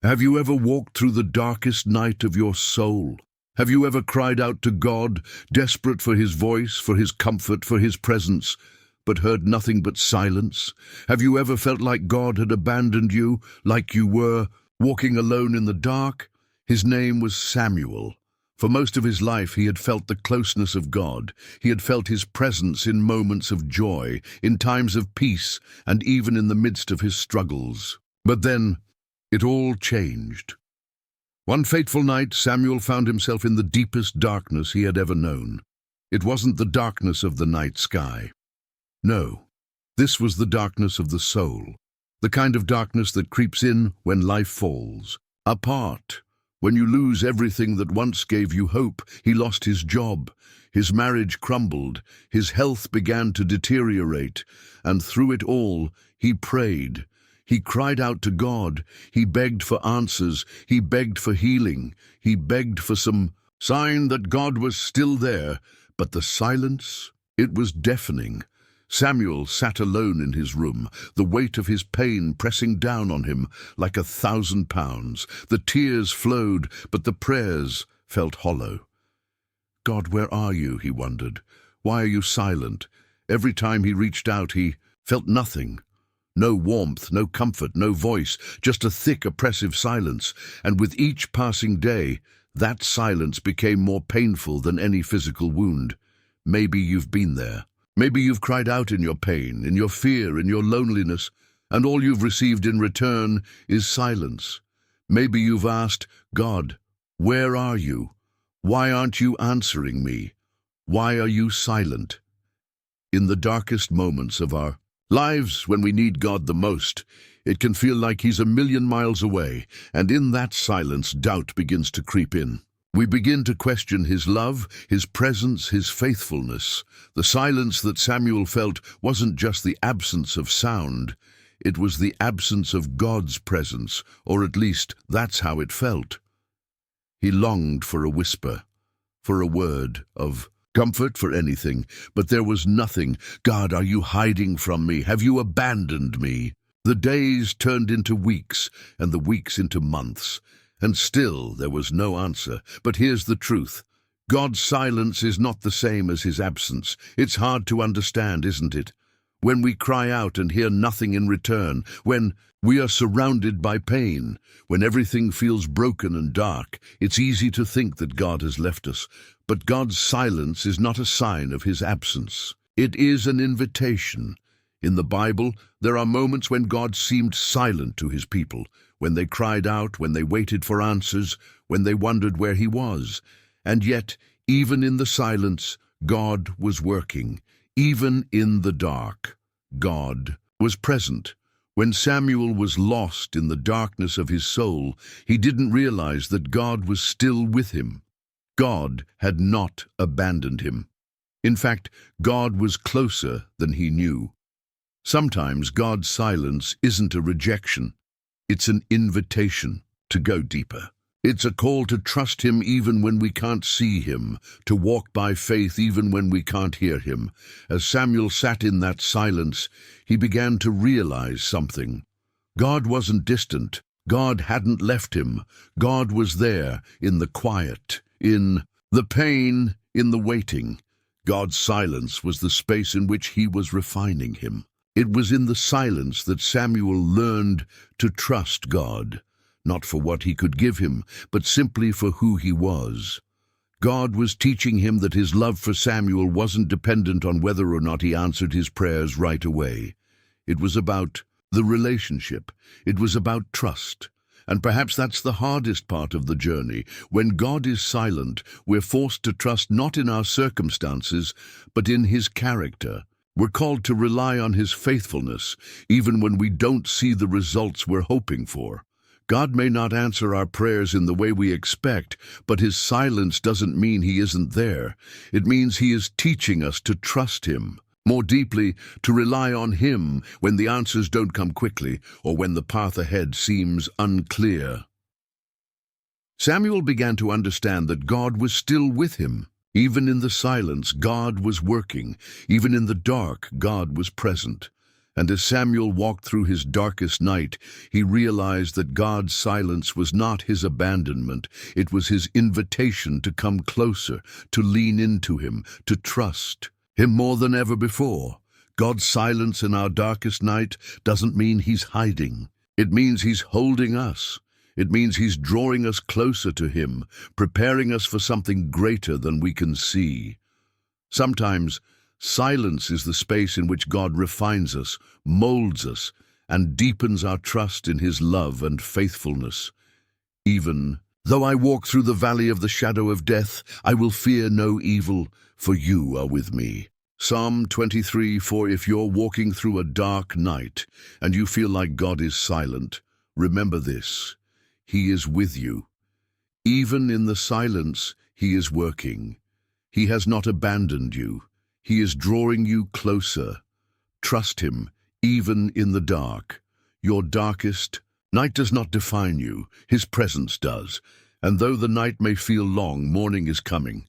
Have you ever walked through the darkest night of your soul? Have you ever cried out to God, desperate for his voice, for his comfort, for his presence, but heard nothing but silence? Have you ever felt like God had abandoned you, like you were walking alone in the dark? His name was Samuel. For most of his life he had felt the closeness of God. He had felt his presence in moments of joy, in times of peace, and even in the midst of his struggles. But then, it all changed. One fateful night, Samuel found himself in the deepest darkness he had ever known. It wasn't the darkness of the night sky. No, this was the darkness of the soul, the kind of darkness that creeps in when life falls apart. When you lose everything that once gave you hope. He lost his job, his marriage crumbled, his health began to deteriorate, and through it all, he prayed. He cried out to God. He begged for answers. He begged for healing. He begged for some sign that God was still there. But the silence, it was deafening. Samuel sat alone in his room, the weight of his pain pressing down on him like 1,000 pounds. The tears flowed, but the prayers felt hollow. God, where are you? He wondered. Why are you silent? Every time he reached out, he felt nothing. No warmth, no comfort, no voice, just a thick, oppressive silence. And with each passing day, that silence became more painful than any physical wound. Maybe you've been there. Maybe you've cried out in your pain, in your fear, in your loneliness, and all you've received in return is silence. Maybe you've asked, God, where are you? Why aren't you answering me? Why are you silent? In the darkest moments of our lives, when we need God the most, it can feel like he's a million miles away, and in that silence, doubt begins to creep in. We begin to question his love, his presence, his faithfulness. The silence that Samuel felt wasn't just the absence of sound. It was the absence of God's presence, or at least that's how it felt. He longed for a whisper, for a word of comfort, for anything, but there was nothing. God, are you hiding from me? Have you abandoned me? The days turned into weeks, and the weeks into months. And still there was no answer. But here's the truth. God's silence is not the same as his absence. It's hard to understand, isn't it? When we cry out and hear nothing in return, when we are surrounded by pain, when everything feels broken and dark, it's easy to think that God has left us. But God's silence is not a sign of his absence. It is an invitation. In the Bible, there are moments when God seemed silent to his people, when they cried out, when they waited for answers, when they wondered where he was. And yet, even in the silence, God was working. Even in the dark, God was present. When Samuel was lost in the darkness of his soul, he didn't realize that God was still with him. God had not abandoned him. In fact, God was closer than he knew. Sometimes God's silence isn't a rejection. It's an invitation to go deeper. It's a call to trust him even when we can't see him, to walk by faith even when we can't hear him. As Samuel sat in that silence, he began to realize something. God wasn't distant. God hadn't left him. God was there, in the quiet, in the pain, in the waiting. God's silence was the space in which he was refining him. It was in the silence that Samuel learned to trust God, not for what he could give him, but simply for who he was. God was teaching him that his love for Samuel wasn't dependent on whether or not he answered his prayers right away. It was about the relationship. It was about trust. And perhaps that's the hardest part of the journey. When God is silent, we're forced to trust not in our circumstances, but in his character. We're called to rely on his faithfulness, even when we don't see the results we're hoping for. God may not answer our prayers in the way we expect, but his silence doesn't mean he isn't there. It means he is teaching us to trust him more deeply, to rely on him when the answers don't come quickly or when the path ahead seems unclear. Samuel began to understand that God was still with him. Even in the silence, God was working. Even in the dark, God was present. And as Samuel walked through his darkest night, he realized that God's silence was not his abandonment. It was his invitation to come closer, to lean into him, to trust him more than ever before. God's silence in our darkest night doesn't mean he's hiding. It means he's holding us. It means he's drawing us closer to him, preparing us for something greater than we can see. Sometimes, silence is the space in which God refines us, molds us, and deepens our trust in his love and faithfulness. Even though I walk through the valley of the shadow of death, I will fear no evil, for you are with me. Psalm 23, for if you're walking through a dark night and you feel like God is silent, remember this: he is with you. Even in the silence, he is working. He has not abandoned you. He is drawing you closer. Trust him, even in the dark. Your darkest night does not define you. His presence does. And though the night may feel long, morning is coming.